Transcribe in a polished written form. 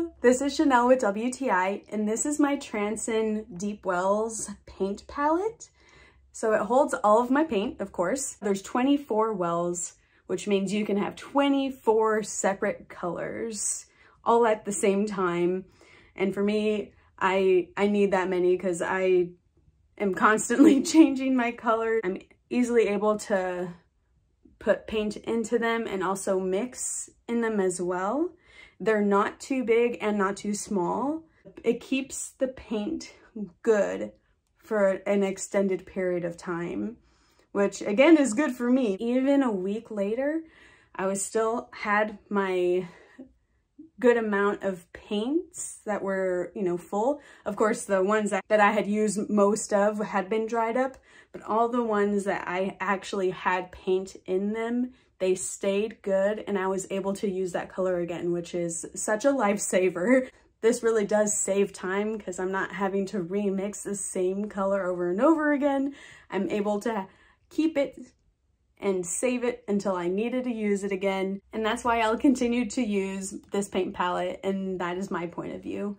Hello, this is Chanel with WTI, and this is my Transon Deep Wells paint palette. So it holds all of my paint, of course. There's 24 wells, which means you can have 24 separate colors all at the same time. And for me, I need that many because I am constantly changing my color. I'm easily able to put paint into them and also mix in them as well. They're not too big and not too small. It keeps the paint good for an extended period of time, which again is good for me. Even a week later, I still had my good amount of paints that were, full. Of course, the ones that I had used most of had been dried up, but all the ones that I actually had paint in them, they stayed good, and I was able to use that color again, which is such a lifesaver. This really does save time because I'm not having to remix the same color over and over again. I'm able to keep it and save it until I needed to use it again. And that's why I'll continue to use this paint palette, and that is my point of view.